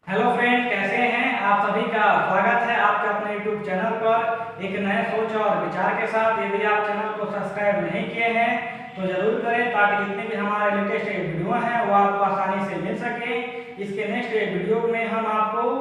Hello friend, कैसे हैं आप? सभी का स्वागत है आपके अपने यूट्यूब चैनल पर एक नए सोच और विचार के साथ। यदि आप चैनल को सब्सक्राइब नहीं किए हैं तो जरूर करें, ताकि जितने भी हमारे लेटेस्ट वीडियो हैं वो आपको आसानी से मिल सके। इसके नेक्स्ट वीडियो में हम आपको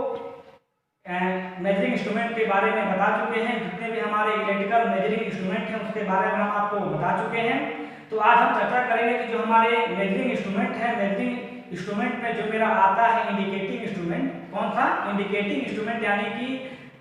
मेजरिंग इंस्ट्रूमेंट के बारे में बता चुके हैं। जितने भी हमारे इलेक्ट्रिकल मेजरिंग इंस्ट्रूमेंट हैं उसके बारे में हम आपको बता चुके हैं। तो आज हम चर्चा करेंगे कि जो हमारे मेजरिंग इंस्ट्रूमेंट है, मेजरिंग इंस्ट्रूमेंट में जो मेरा आता है इंडिकेटिंग इंस्ट्रूमेंट। कौन सा? इंडिकेटिंग इंस्ट्रूमेंट, यानी कि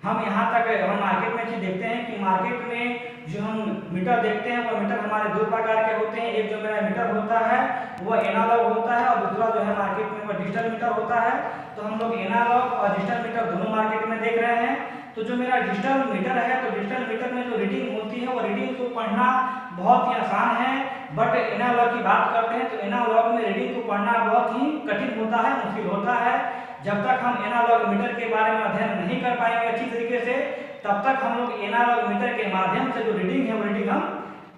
हम यहाँ तक हम मार्केट में चीज देखते हैं कि मार्केट में जो हम मीटर देखते हैं वो मीटर हमारे दो प्रकार के होते हैं। एक जो मेरा मीटर होता है वो एनालॉग होता है और दूसरा जो है मार्केट में वो डिजिटल मीटर होता है। तो हम लोग एनालॉग और डिजिटल मीटर दोनों मार्केट में देख रहे हैं। तो जो मेरा डिजिटल मीटर है, तो डिजिटल मीटर में जो रीडिंग होती है वो रीडिंग को पढ़ना बहुत ही आसान है। बट एनालॉग की बात करते हैं तो एनालॉग में रीडिंग को पढ़ना बहुत ही कठिन होता है, मुश्किल होता है। जब तक हम एनालॉग मीटर के बारे में अध्ययन नहीं कर पाएंगे अच्छी तरीके से, तब तक हम लोग एनालॉग मीटर के माध्यम से जो रीडिंग है वो रीडिंग हम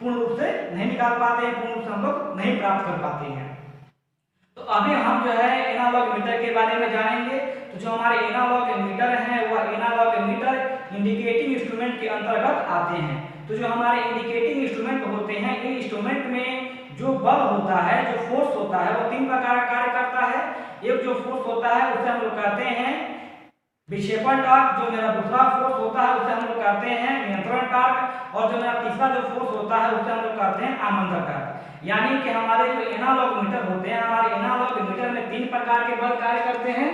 पूर्ण रूप से नहीं निकाल पाते हैं, पूर्ण रूप से हम लोग नहीं प्राप्त कर पाते हैं। तो अभी हम जो है एनालॉग मीटर के बारे में जानेंगे। तो जो हमारे एनालॉग मीटर हैं वह एनालॉग मीटर इंडिकेटिंग इंस्ट्रूमेंट के अंतर्गत आते हैं। तो जो हमारे इंडिकेटिंग इंस्ट्रूमेंट होते हैं, इन इंस्ट्रूमेंट में जो बल होता है, जो फोर्स होता है, वो तीन प्रकार का कार्य करता है। एक जो फोर्स होता है उसे हम लोग कहते हैं विक्षेपण टॉर्क। जो मेरा दूसरा फोर्स होता है उसे हम लोग कहते हैं नियंत्रण टॉर्क। और जो मेरा तीसरा जो फोर्स होता है उसे हम लोग कहते हैं आमंत्रण टॉर्क। यानी कि हमारे जो एनालॉग मीटर होते हैं, हमारे एनालॉग मीटर में तीन प्रकार के बल कार्य करते हैं: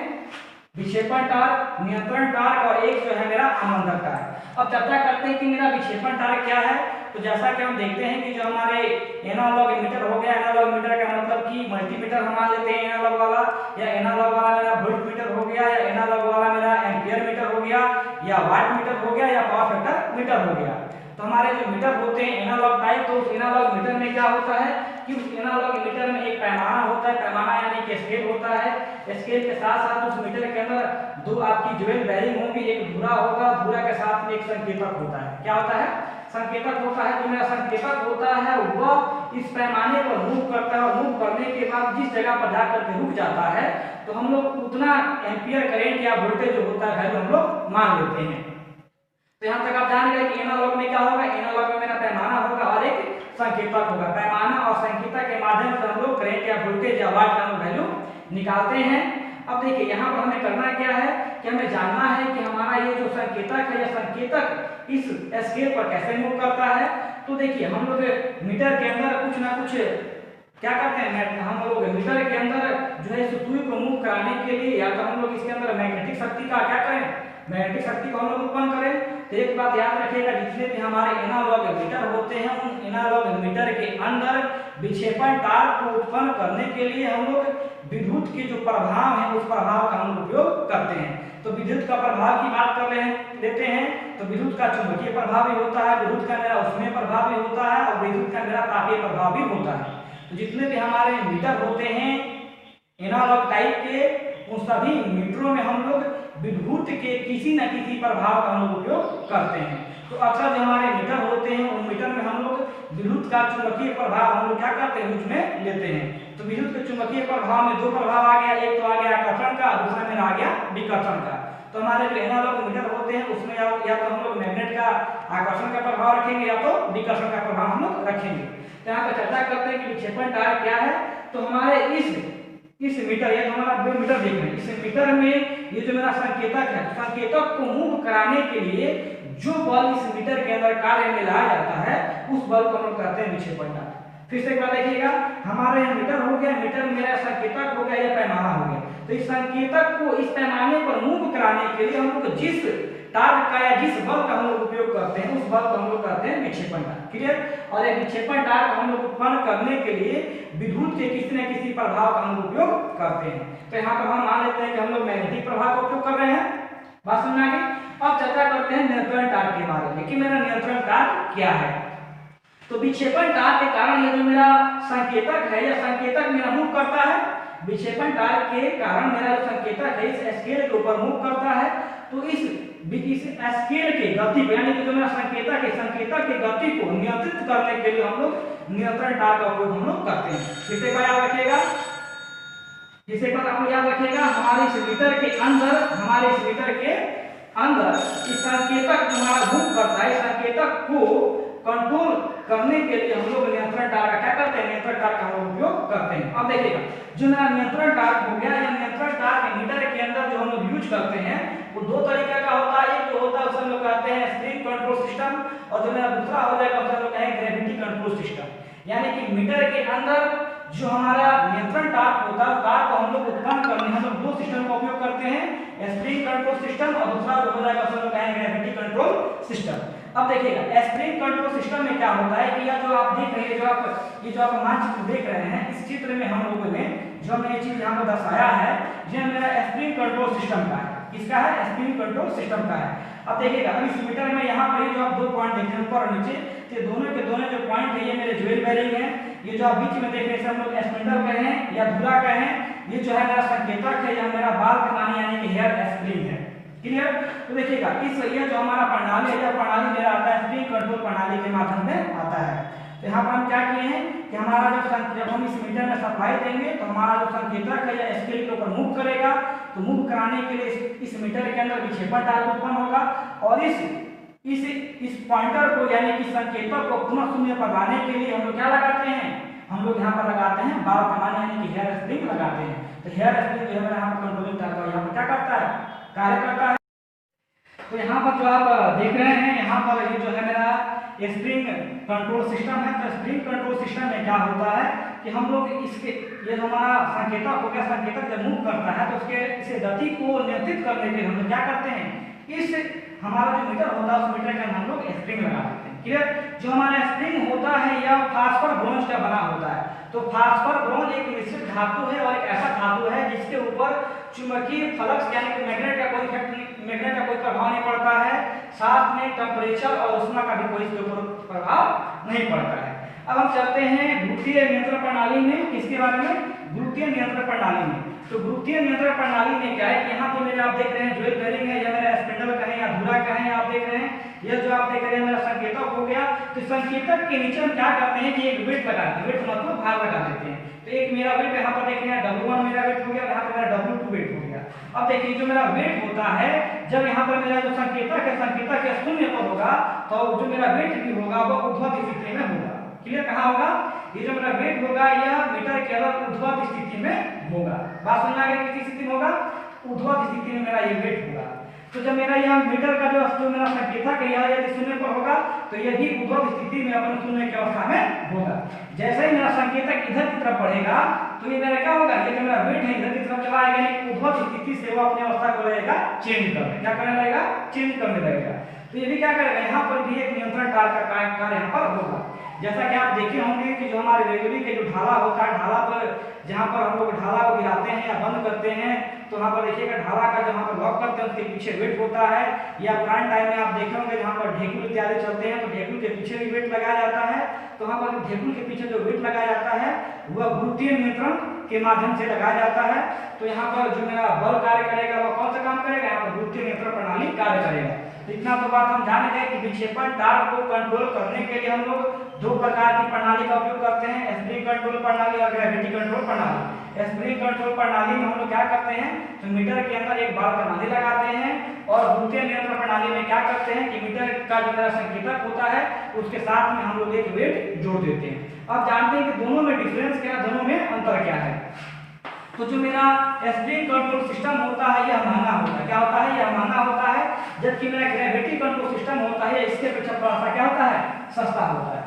विक्षेपण टॉर्क, नियंत्रण टॉर्क और एक जो है मेरा आमंत्रण टॉर्क। अब चर्चा करते हैं कि मेरा विक्षेपण टॉर्क क्या है। तो जैसा कि हम देखते हैं कि जो हमारे एनालॉग मीटर हो गया, एनालॉग मीटर का मतलब कि मल्टीमीटर हम मान लेते हैं एनालॉग वाला, या एनालॉग वाला मेरा वोल्ट मीटर हो गया, या एनालॉग वाला मेरा एम्पियर मीटर हो गया, या वाट मीटर हो गया, या पावर फैक्टर मीटर हो गया। तो हमारे जो मीटर होते हैं एनालॉग टाइप, तो उस एनालॉग मीटर में क्या होता है कि उस एनालॉग मीटर में एक पैमाना होता है। पैमाना यानी कि स्केल होता है। स्केल के साथ साथ उस मीटर के अंदर दो आपकी ज्वेल बेरिंग होंगी, एक धुरा होगा, धुरा के साथ में एक संकेतक होता है। क्या होता है? संकेतक होता है। जो मेरा संकेतक होता है वह इस पैमाने पर मूव करता है और मूव करने के बाद जिस जगह पर जाकर के रुक जाता है तो हम लोग उतना एम्पियर करंट या वोल्टेज जो होता है हम लोग मान लेते हैं। तो यहाँ तक आप जान गए कि एनालॉग में क्या होगा। एनालॉग में मेरा पैमाना होगा और एक संकेतक होगा। पैमाना और संकेतक के माध्यम से हम लोग करंट या वोल्टेज या वाट का वैल्यू निकालते हैं। अब देखिए यहाँ पर हमें करना क्या है कि हमें जानना है कि हमारा ये जो संकेतक है, या संकेतक इस स्केल पर कैसे मूव करता है। तो देखिए हम लोग मीटर के अंदर कुछ ना कुछ क्या करते हैं, हम लोग मीटर के अंदर जो है सुई को मूव कराने के लिए या तो हम लोग इसके अंदर मैग्नेटिक शक्ति का क्या करें, मैग्नेटिक शक्ति को हम लोग उत्पन्न करें। तो एक बात याद रखिएगा, जितने भी हमारे एनालॉग मीटर होते हैं उन एनालॉग मीटर के अंदर विक्षेपण टॉर्क को उत्पन्न करने के लिए हम लोग विद्युत के जो प्रभाव है उस प्रभाव का हम उपयोग करते हैं। तो विद्युत का प्रभाव की बात कर लेते हैं तो विद्युत का चुंबकीय प्रभाव भी होता है, विद्युत का मेरा ऊष्मीय प्रभाव भी होता है और विद्युत का मेरा तापीय प्रभाव भी होता है। तो जितने भी हमारे मीटर होते हैं एनालॉग टाइप के, उन सभी मीटरों में हम लोग विद्युत के किसी न किसी प्रभाव का हम लोग उपयोग करते हैं। तो अक्सर जो हमारे मीटर होते हैं उन मीटर में हम लोग विद्युत का चुंबकीय प्रभाव हम लोग क्या करते हैं, उसमें लेते हैं। तो विद्युत के चुंबकीय प्रभाव में दो प्रभाव आ गया, एक तो आ गया आकर्षण का, दूसरा मेरा आ गया विकर्षण का। तो हमारे जो एनालॉग मीटर होते हैं उसमें या तो हम लोग मैग्नेट का आकर्षण का प्रभाव रखेंगे या तो विकर्षण का प्रभाव हम लोग रखेंगे। तो यहाँ पर चर्चा करते हैं कि विक्षेपण टॉर्क क्या है। तो हमारे इस मीटर, या हमारा मीटर देख रहे हैं, इस मीटर में ये जो मेरा संकेतक है, संकेतक को मूव कराने के लिए जो बल इस मीटर के अंदर कार्य में लाया जाता है उस बल को हम लोग कहते हैं विक्षेपण टॉर्क। फिर से एक बार देखिएगा, हमारे यहाँ मीटर हो गया, मीटर में मेरा संकेतक हो गया या पैमाना हो गया। तो इस संकेतक को इस पैमाने पर मूव कराने के लिए हम लोग जिस टॉर्क का या जिस बल का हम लोग उपयोग करते हैं उस बल को हम लोग कहते हैं विक्षेपण टॉर्क। क्लियर? और ये विक्षेपण टॉर्क हम लोग उत्पन्न करने के लिए विद्युत के किसी न किसी प्रभाव का हम लोग उपयोग करते हैं। तो यहाँ पर हम मान लेते हैं कि हम लोग मैग्नेटिक प्रभाव का उपयोग कर रहे हैं। बात समझ आ गई? अब चर्चा करते हैं नियंत्रण टॉर्क के बारे में कि मेरा नियंत्रण टॉर्क क्या है। तो विक्षेपण टॉर्क के कारण ये जो मेरा संकेतक है या संकेतक मेरा मूव करता है, विक्षेपण टॉर्क के कारण मेरा जो संकेतक है इस स्केल के ऊपर मूव करता है। तो इस स्केल के गति को, यानी कि जो मेरा संकेतक है, संकेतक की गति को नियंत्रित करने के लिए हम लोग नियंत्रण टॉर्क का उपयोग हम लोग करते हैं। फिर से याद रखिएगा, जैसे एक बात आपको याद रखिएगा, हमारे इस मीटर के अंदर इस संकेतक जो हमारा मूव करता है, इस संकेतक को कंट्रोल करने के लिए हम लोग नियंत्रण तार का क्या करते हैं, नियंत्रण तार का हम लोग उपयोग करते हैं। अब देखिएगा, जो मेरा नियंत्रण तार हो गया, या नियंत्रण तार के मीटर के अंदर जो हम लोग यूज करते हैं वो दो तरीके का होता है। एक जो होता है उसे हम लोग कहते हैं स्प्रिंग कंट्रोल सिस्टम, और जो मेरा दूसरा हो जाएगा उसे हम लोग कहेंगे ग्रेविटी कंट्रोल सिस्टम। यानी कि मीटर के अंदर जो हमारा नियंत्रण तार होता है, तार को हम लोग उत्पन्न करने हम लोग दो सिस्टम का उपयोग करते हैं, स्प्रिंग कंट्रोल सिस्टम और दूसरा जो हो जाएगा उसे हम लोग कहेंगे ग्रेविटी कंट्रोल सिस्टम। अब देखिएगा, स्प्रिंग कंट्रोल सिस्टम में क्या होता है कि यह जो आप देख रहे हैं, ये जो आप मानचित्र देख रहे हैं, इस चित्र में हम लोगों ने जो हमने ये चीज यहाँ पर दर्शाया है, यह मेरा स्प्रिंग कंट्रोल सिस्टम का है। किसका है? स्प्रिंग कंट्रोल सिस्टम का है। अब देखिएगा, अब इस मीटर में यहाँ पर जो आप दो पॉइंट देख रहे हैं ऊपर और नीचे, तो दोनों के दोनों जो पॉइंट है ये मेरे ज्वेल बेरिंग है। ये जो आप बीच में देख रहे हैं हम लोग स्पिंडल कहें या धुरा कहें, ये जो है मेरा संकेतक है, यह मेरा बाल कमानी यानी कि हेयर स्प्रिंग है। क्लियर? तो देखिएगा, इस ये जो हमारा प्रणाली है, यह प्रणाली मेरा आता है स्प्रिंग कंट्रोल प्रणाली के माध्यम में आता है। तो यहाँ पर हम क्या किए हैं कि हमारा जब हम इस मीटर में सप्लाई देंगे तो हमारा जो संकेतक है या स्केल के ऊपर मूव करेगा, तो मूव कराने के लिए इस मीटर के अंदर विक्षेपण तार उत्पन्न होगा, और इस पॉइंटर को यानी कि संकेतक को पुनः शून्य पर लाने के लिए हम लोग क्या लगाते हैं, हम लोग यहाँ पर लगाते हैं बाल कमान यानी कि हेयर स्प्रिंग लगाते हैं। तो हेयर स्प्रिंग जो है मेरा यहाँ पर कंट्रोलिंग तार का यहाँ पर क्या करता है, कार्य करता है। तो यहाँ पर जो आप देख रहे हैं, यहाँ पर ये जो है मेरा स्प्रिंग कंट्रोल सिस्टम है। तो स्प्रिंग कंट्रोल सिस्टम में क्या होता है कि हम लोग इसके ये जो हमारा संकेतक हो गया, संकेतक जब मूव करता है तो उसके इसे गति को नियंत्रित करने के लिए हम लोग क्या करते हैं, इस हमारा जो मीटर होता है उस मीटर के अंदर हम लोग स्प्रिंग लगा देते हैं। क्लियर? जो हमारा स्प्रिंग होता है यह फास्फर ब्रोंज का बना होता है। तो फास्फर ब्रोंज एक मिश्रित धातु है और एक ऐसा धातु है जिसके ऊपर चुंबकीय फ्लक्स यानी कि मैग्नेट का कोई प्रभाव नहीं पड़ता है, साथ में टेम्परेचर और ऊष्मा का भी कोई इसके ऊपर प्रभाव नहीं पड़ता है। अब हम चलते हैं गुरुत्वीय नियंत्रण प्रणाली में। किसके बारे में? गुरुत्वीय नियंत्रण प्रणाली में। तो गुरुत्वीय नियंत्रण प्रणाली में क्या है कि यहाँ पे मेरे आप देख रहे हैं ज्वेल बेरिंग है, या मेरा स्पिंडल कहें या धुरा कहें, आप देख रहे हैं यह जो आप देख रहे हैं मेरा संकेतक हो गया। तो संकेतक के नीचे हम क्या करते हैं कि एक वेट लगाते हैं, वेट मतलब भार लगा देते हैं। तो एक मेरा वेट यहाँ पर देख रहे हैं W1 मेरा वेट हो गया, यहाँ पर मेरा W2 वेट हो गया। अब देखिए जो मेरा वेट होता है, जब यहाँ पर मेरा जो संकेतक है, संकेतक के शून्य पर होगा तो जो मेरा वेट भी होगा वो ऊर्ध्वाधर स्थिति में होगा। क्लियर? कहाँ होगा? ये जो मेरा वेट होगा यह मीटर के अंदर ऊर्ध्वाधर स्थिति में होगा। बात समझ आ गई? किस स्थिति में होगा? ऊर्ध्वाधर स्थिति में मेरा ये वेट होगा। तो जब मेरा यह मीटर का जो मेरा संकेतक है यह यदि शून्य पर होगा तो यह भी ऊर्ध्वाधर स्थिति में अपन शून्य की अवस्था में होगा। जैसे ही मेरा संकेतक इधर की तरफ बढ़ेगा तो ये मेरा क्या होगा, ये जो मेरा वेट है इधर की तरफ चला आएगा, यानी ऊर्ध्वाधर स्थिति से वो अपनी अवस्था को लगेगा चेंज करने। क्या करने लगेगा? चेंज करने लगेगा। तो ये भी क्या करेगा, यहाँ पर भी एक नियंत्रण तार का कार्य यहाँ पर होगा। जैसा कि आप देखे होंगे कि जो हमारे रेगुलरी के जो ढाला होता है, ढाला पर जहाँ पर हम लोग ढाला को गिराते हैं या बंद करते हैं, तो वहाँ पर देखिएगा ढाला का जहाँ पर लॉक करते हैं उसके पीछे वेट होता है। या पुराने टाइम में आप देखे होंगे जहाँ पर ढेकुल इत्यादि चलते हैं तो ढेकुल के पीछे भी वेट लगाया जाता है। तो वहाँ पर ढेकुल के पीछे जो वेट लगाया जाता है वह गुरुत्वीय नियंत्रण के माध्यम से लगाया जाता है। तो यहाँ पर जो मेरा बल कार्य करेगा वह कौन सा काम करेगा, यहाँ पर गुरुत्वीय नियंत्रण प्रणाली कार्य करेगा। तो इतना तो बात हम जान गए कि विक्षेपण तार को कंट्रोल करने के लिए हम लोग दो प्रकार की प्रणाली का उपयोग करते हैं, स्प्रिंग कंट्रोल प्रणाली और ग्रेविटी कंट्रोल प्रणाली। स्प्रिंग कंट्रोल प्रणाली में हम लोग क्या करते हैं, तो मीटर के अंदर एक बाल प्रणाली लगाते हैं, और गुरुत्वीय नियंत्रण प्रणाली में क्या करते हैं कि मीटर का जो मेरा संकेतक होता है उसके साथ में हम लोग एक वेट जोड़ देते हैं। अब जानते हैं कि दोनों में डिफरेंस क्या है, दोनों में अंतर क्या है। तो जो मेरा स्प्रिंग कंट्रोल सिस्टम होता है यह महंगा होता है। क्या होता है? यह महंगा होता है, जबकि मेरा ग्रेविटी कंट्रोल सिस्टम होता है इसके अपेक्षा थोड़ा सा क्या होता है, सस्ता होता है।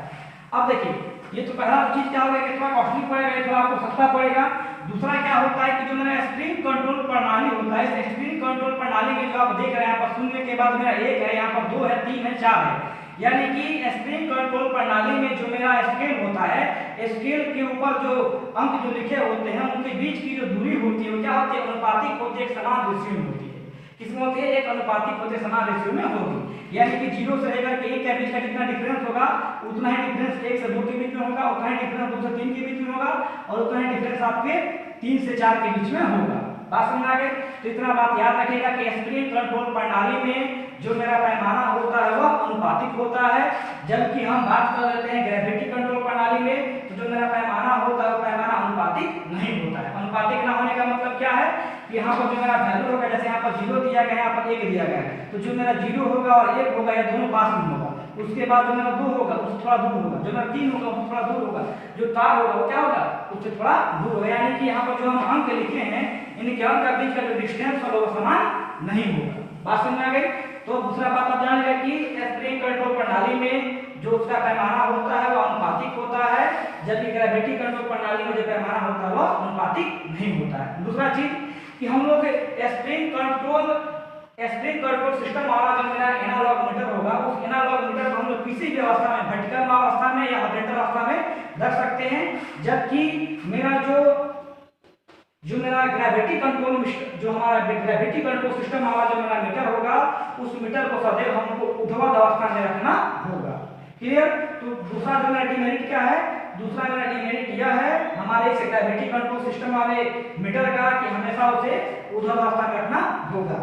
अब देखिए, ये तो पहला चीज क्या होगा कि थोड़ा कॉस्टली पड़ेगा, ये थोड़ा आपको सस्ता पड़ेगा। दूसरा क्या होता है कि जो मेरा स्प्रिंग कंट्रोल प्रणाली होता है, इस स्प्रिंग कंट्रोल प्रणाली में जो आप देख रहे हैं यहाँ पर शून्य के बाद मेरा 1 है, यहाँ पर 2 है, 3 है, 4 है। यानी कि स्प्रिंग कंट्रोल प्रणाली में जो मेरा स्केल होता है, स्केल के ऊपर जो अंक जो लिखे होते हैं उनके बीच की जो दूरी होती है वो क्या होती है, अनुपातिक होती है, एक समान रेशियो में होती है। किसमें होती है? एक अनुपातिक होते समान रेशियो में होगी। यानी कि 0 से लेकर के 1 के बीच का जितना डिफरेंस होगा उतना ही डिफरेंस 1 से 2 के बीच में होगा, उतना ही डिफरेंस 2 से 3 के बीच में होगा, और उतना ही डिफरेंस आपके 3 से 4 के बीच में होगा। बात समझ आ गई? तो इतना बात याद रखिएगा कि स्प्रिंग कंट्रोल प्रणाली में जो मेरा पैमाना होता है वह अनुपातिक होता है, जबकि हम बात कर लेते हैं ग्रेविटी कंट्रोल प्रणाली में तो जो मेरा पैमाना होता है वो पैमाना अनुपातिक नहीं होता है। अनुपातिक ना होने का मतलब क्या है कि यहाँ पर जो मेरा वैल्यू होगा, जैसे यहाँ पर 0 दिया गया है, यहाँ पर 1 दिया गया है, तो जो मेरा 0 होगा और 1 होगा या दोनों पास में होगा। उसके बाद जो मेरा 2 होगा उससे थोड़ा दूर होगा, जो मेरा 3 होगा उससे थोड़ा दूर होगा, जो तार होगा वो क्या होगा उससे थोड़ा दूर होगा। यानी कि यहाँ पर जो हम अंक लिखे हैं इनके अंक के बीच का जो डिस्टेंस होगा वो समान नहीं होगा। बात समझ में आ गई। तो दूसरा बात आप जान गए कि स्प्रिंग कंट्रोल प्रणाली में जो उसका पैमाना होता है वो अनुपातिक होता है, जबकि ग्रेविटी कंट्रोल प्रणाली में जो पैमाना होता है वो अनुपातिक नहीं होता है। दूसरा चीज कि हम लोग स्प्रिंग कंट्रोल सिस्टम वाला जो मेरा एनालॉग मीटर होगा, उस एनालॉग मीटर को हम लोग किसी भी अवस्था में, वर्टिकल अवस्था में या हॉरिजॉन्टल अवस्था में रख सकते हैं, जबकि मेरा जो मेरा ग्रेविटी कंट्रोल जो हमारा ग्रेविटी कंट्रोल सिस्टम वाला जो मेरा मीटर होगा, उस मीटर को सदैव हमको ऊर्ध्वाधर अवस्था में रखना होगा। क्लियर। तो दूसरा जो मेरा डिमेरिट क्या है, दूसरा मेरा डिमेरिट यह है हमारे इस ग्रेविटी कंट्रोल सिस्टम वाले मीटर का कि हमेशा उसे ऊर्ध्वाधर अवस्था में रखना होगा।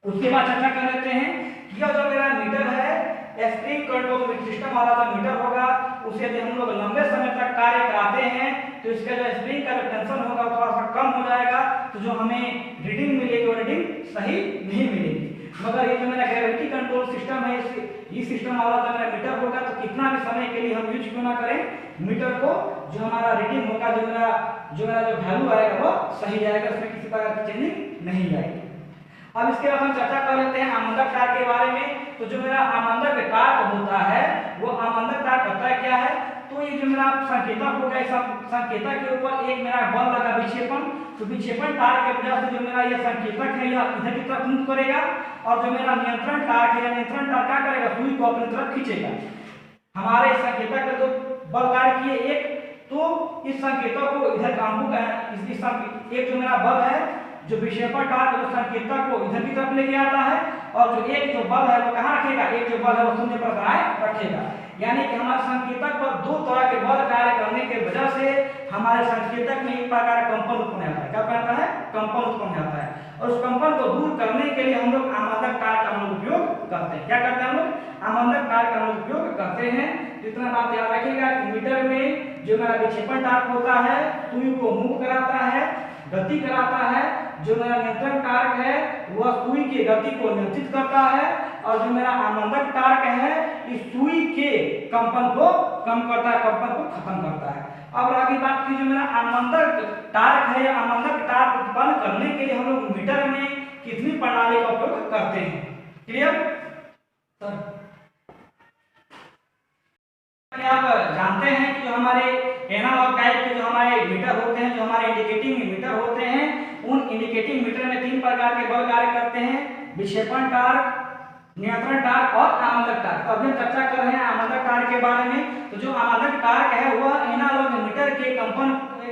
उसके बाद चर्चा कर लेते हैं कि यह जो मेरा मीटर है स्प्रिंग कंट्रोल सिस्टम वाला जो मीटर होगा, उसे यदि हम लोग लंबे समय तक कार्य कराते हैं तो इसका जो स्प्रिंग का जो टेंशन होगा वो थोड़ा सा कम हो जाएगा, तो जो हमें रीडिंग मिलेगी वो रीडिंग सही नहीं मिलेगी। मगर ये जो मेरा ग्रेविटी कंट्रोल सिस्टम है, इस सिस्टम वाला जो मेरा मीटर होगा, तो कितना भी समय के लिए हम यूज क्यों ना करें मीटर को, जो हमारा रीडिंग होगा, जो मेरा जो वैल्यू आएगा वो सही आएगा, उसमें किसी प्रकार की चेंजिंग नहीं आएगी। अब इसके बाद हम चर्चा कर लेते हैं आमंदक टार्क के बारे में। तो जो मेरा आमंदक टार्क होता है वो आमंदक टार्क करता है क्या है, तो ये जो मेरा संकेतक होगा, इस संकेतक के ऊपर एक मेरा बल लगा विक्षेपण, तो विक्षेपण टार्क के वजह से जो मेरा ये संकेतक है यह इधर की तरफ मूव करेगा, और जो मेरा नियंत्रण टार्क है, नियंत्रण टार्क क्या करेगा, सुई को अपनी तरफ खींचेगा। हमारे संकेतक का जो बल कार्य किए एक, तो इस संकेतक को इधर एक जो मेरा बल है जो विक्षेपण टार्क जो संकेतक को इधर की तरफ लेके आता है, और जो एक जो बल है वो कहाँ रखेगा, एक जो बल है वो शून्य पर बनाए रखेगा। यानी कि हमारे संकेतक पर दो तरह के बल कार्य करने के वजह से हमारे संकेतक में एक प्रकार का कंपन उत्पन्न होता है। क्या कहता है, कंपन उत्पन्न होता है, और उस कंपन को दूर करने के लिए हम लोग आमंदक टार्क का हम लोग उपयोग करते हैं। क्या करते हैं हम लोग, आमंदक टार्क का हम लोग उपयोग करते हैं। इतना बात याद रखिएगा कि मीटर में जो मेरा विक्षेपण टार्क होता है सुई को मूव कराता है, गति कराता है। जो मेरा नियंत्रण टार्क है वह सुई की गति को नियंत्रित करता है, और जो मेरा आमंदक टार्क है इस सुई के कंपन को कम करता है, कंपन को खत्म करता है। अब आगे बात की जो मेरा आमंदक टार्क है, आमंदक टार्क उत्पन्न करने के लिए हम लोग मीटर में कितनी प्रणाली का उपयोग करते हैं। Clear sir. आप जानते हैं कि जो हमारे एनालॉग टाइप के जो हमारे मीटर होते हैं, जो हमारे इंडिकेटिंग मीटर होते हैं, उन इंडिकेटिंग मीटर में तीन प्रकार के बल कार्य करते हैं, विक्षेपण टार्क, नियंत्रण टार्क और आमंदक टार्क। तो अभी हम चर्चा कर रहे हैं आमंदक टार्क के बारे में। तो जो आमंदक टार्क है वह एनालॉग मीटर के कंपन,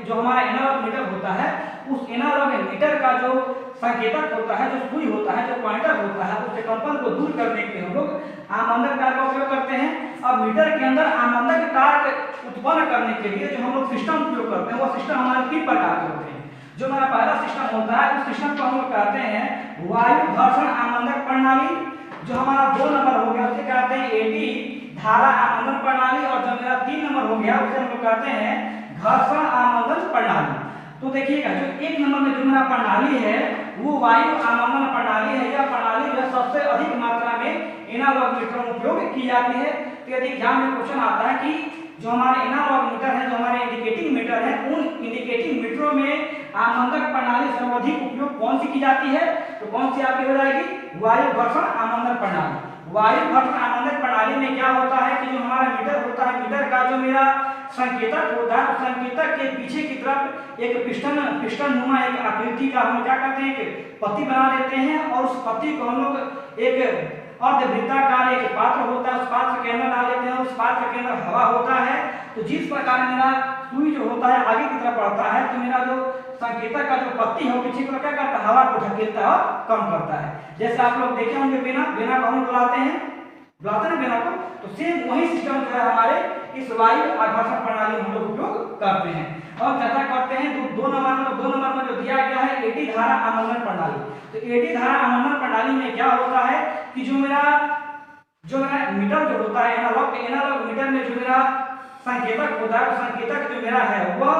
जो हमारा एनालॉग मीटर होता है उस एनालॉग मीटर का जो संकेतक होता है, जो सुई होता है, जो पॉइंटर होता है, उसके कंपन को दूर करने के लिए हम लोग आमंदक टार्क का उपयोग करते हैं। अब मीटर के अंदर आमंदक टार्क उत्पन्न करने के लिए जो हम लोग सिस्टम उपयोग करते हैं, वो सिस्टम हमारे तीन प्रकार के होते हैं। जो मेरा पहला सिस्टम होता है उस सिस्टम को हम लोग कहते हैं वायु घर्षण आमंदक प्रणाली। जो हमारा 2 नंबर हो गया उसे कहते हैं एडी धारा आमंदन प्रणाली, और जो मेरा 3 नंबर हो गया उसे हम लोग कहते हैं घर्षण आमंदन प्रणाली। तो देखिएगा जो 1 नंबर में जो मेरा प्रणाली है वो वायु आमंदन प्रणाली है। यह प्रणाली जो सबसे अधिक मात्रा में एनालॉग मीटर में उपयोग की जाती है। तो यदि एग्जाम में क्वेश्चन आता है कि जो हमारे एनालॉग मीटर है, जो हमारे इंडिकेटिंग मीटर है, उन इंडिकेटिंग मीटरों में आमंदक प्रणाली सर्वाधिक उपयोग कौन सी की जाती है, तो कौन सी आपकी हो जाएगी, वायु घर्षण आमंदन प्रणाली। वायु घर्षण आमंदन प्रणाली में क्या होता है कि जो हमारा मीटर होता है, मीटर का जो मेरा संकेतक होता है, उस संकेतक के पीछे की तरफ एक पिस्टन नुमा एक आकृति का हम क्या करते हैं, एक पत्ती बना देते हैं, और उस पत्ती को हम लोग एक अर्धवृत्ताकार एक पात्र होता है, उस पात्र के अंदर डाल देते हैं। उस पात्र के अंदर हवा होता है। तो जिस प्रकार मेरा सुई जो होता है आगे की तरफ बढ़ता है, तो मेरा जो संकेतक का जो पत्ती है पीछे की तरफ क्या करता है, हवा को धकेलता है और कम करता है। जैसे आप लोग देखे होंगे बेना को हम बुलाते हैं बेना को, तो सेम वही सिस्टम जो है हमारे इस वायु घर्षण प्रणाली में हम लोग उपयोग करते हैं। और चर्चा करते हैं 2 नंबर में जो दिया गया है एडी धारा आमंदन प्रणाली। तो एडी धारा आमंदन प्रणाली में क्या होता है कि जो मेरा मीटर जो होता है एनालॉग मीटर में जो मेरा संकेतक होता है, संकेतक जो मेरा है वह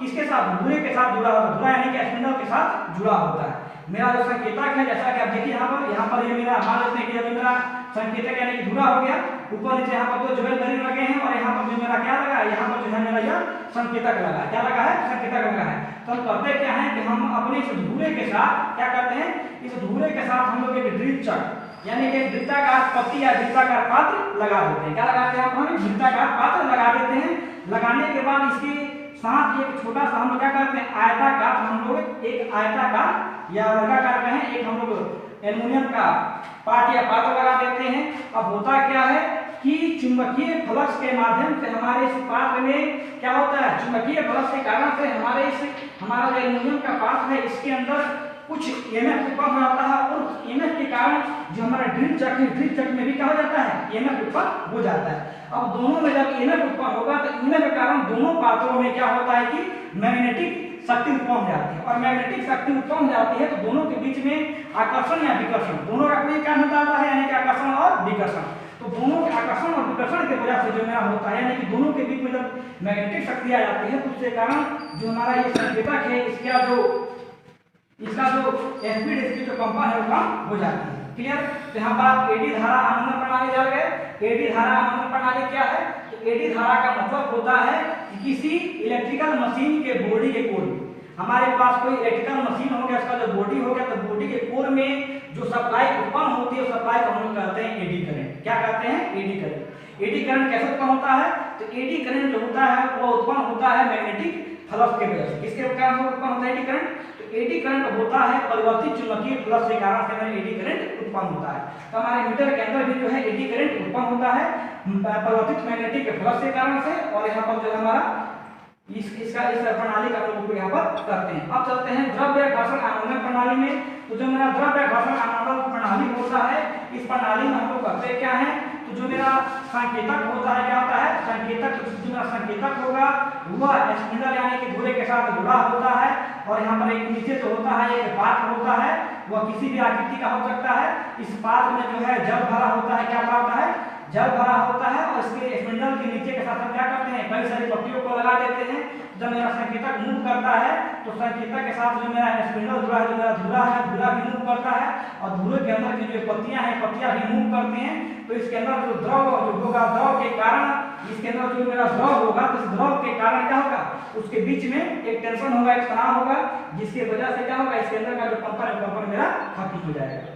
किसके साथ, धुरे के साथ जुड़ा होता है। धुरा यानी कि स्पिंडल के साथ जुड़ा होता है। मेरा जो संकेतक है, जैसा कि आप देखिए यहाँ पर ये मेरा मान लेते हैं कि अभी मेरा संकेतक यानी कि धुरा हो गया, ऊपर नीचे यहाँ पर 2 ज्वेल बेरिंग लगे हैं और यहाँ पर जो मेरा क्या लगा है, यहाँ पर जो है मेरा यह संकेतक लगा है। क्या लगा है, संकेतक लगा है। तो हम करते क्या है कि हम अपने इस धुरे के साथ क्या करते हैं, इस धुरे के साथ हम लोग एक ड्रिल चक यानी कि वृत्ताकार पट्टी या वृत्ताकार पात्र लगा देते हैं। क्या लगाते हैं, हम वृत्ताकार पात्र लगा देते हैं। लगाने के बाद इसके साथ एक छोटा सा हम लोग क्या करते हैं, आयताकार, हम लोग एक आयताकार या वर्गाकार कहें, एक हम लोग एल्युमिनियम का पार्ट या पात्र लगा देते हैं। अब होता क्या है कि चुंबकीय फ्लक्स के माध्यम से हमारे इस पात्र में क्या होता है, चुंबकीय फ्लक्स के कारण से हमारा जो एल्युमिनियम का पात्र है इसके अंदर कुछ ईएमएफ उत्पन्न होता है और ईएमएफ के कारण जो हमारा ड्रिल चक है, ड्रिल चक में भी क्या हो जाता है, ईएमएफ उत्पन्न हो जाता है। अब दोनों में जब ईएमएफ उत्पन्न होगा तो ईएमएफ के कारण दोनों पात्रों में क्या होता है कि मैग्नेटिक शक्ति उत्पन्न हो जाती है और मैग्नेटिक शक्ति उत्पन्न हो जाती है तो दोनों के बीच में आकर्षण या विकर्षण दोनों का कोई कारण होता है, यानी कि आकर्षण और विकर्षण। तो दोनों के आकर्षण और विकर्षण की वजह से जो मेरा होता है, यानी कि दोनों के बीच में जब मैग्नेटिक शक्ति आ जाती है तो उसके कारण जो हमारा ये संकेतक है इसका जो स्पीड, इसकी जो कंपन है वो कम हो जाती है। क्लियर। तो यहाँ पर आप एडी धारा आंदोलन प्रणाली जान गए। एडी धारा आंदोलन प्रणाली क्या है, तो एडी धारा का मतलब होता है कि किसी इलेक्ट्रिकल मशीन के बॉडी के कोर में, हमारे पास कोई इलेक्ट्रिकल मशीन हो गया, उसका जो बॉडी हो गया, तो बॉडी के कोर में जो सप्लाई उत्पन्न होती है, सप्लाई को हम लोग कहते हैं एडी करंट। क्या कहते हैं, एडी करंट। एडी करंट कैसे उत्पन्न होता है, तो एडी करंट जो होता है वो उत्पन्न होता है मैग्नेटिक फ्लक्स के वजह से। किसके कारण से उत्पन्न होता है एडी करंट, तो एडी करंट होता है परिवर्तित चुंबकीय फ्लक्स के कारण से हमारे एडी करंट उत्पन्न होता है। तो हमारे मीटर के अंदर भी जो है एडी करंट उत्पन्न होता है परिवर्तित मैग्नेटिक फ्लक्स के कारण से। और यहाँ पर जो हमारा इस प्रणाली का हम लोग यहाँ पर करते हैं। अब चलते हैं द्रव्य घर्षण आंदोलन प्रणाली में। तो जो मेरा द्रव्य घर्षण आंदोलन प्रणाली होता है, इस प्रणाली में हम लोग करते क्या है, तो जो मेरा संकेतक होता है, क्या होता है संकेतक, जो मेरा संकेतक होगा वह स्पिंडल यानी कि धुरे के साथ जुड़ा होता है। और यहाँ पर एक नीचे जो होता है एक पात्र होता है, वह किसी भी आकृति का हो सकता है। इस पात्र में जो है जल भरा होता है, क्या होता है, जल भरा होता है। और इसके स्पिंडल के नीचे के साथ हम क्या करते हैं, कई सारी पट्टियों को लगा देते हैं। जब मेरा संकेतक मूव करता है तो संकेतक के साथ जो मेरा स्पिंडल जुड़ा है, जो मेरा धुरा है, धुरा भी मूव करता है और धुरे के अंदर की जो पत्तियां हैं, पत्तियां भी मूव करती हैं। तो इसके अंदर जो द्रव जो होगा, द्रव के कारण इसके अंदर जो मेरा द्रव होगा, तो इस द्रव के कारण क्या होगा, उसके बीच में एक टेंशन होगा, एक तनाव होगा, जिसकी वजह से क्या होगा, इसके अंदर का जो कंपन है, कंपन मेरा खत्म हो जाएगा।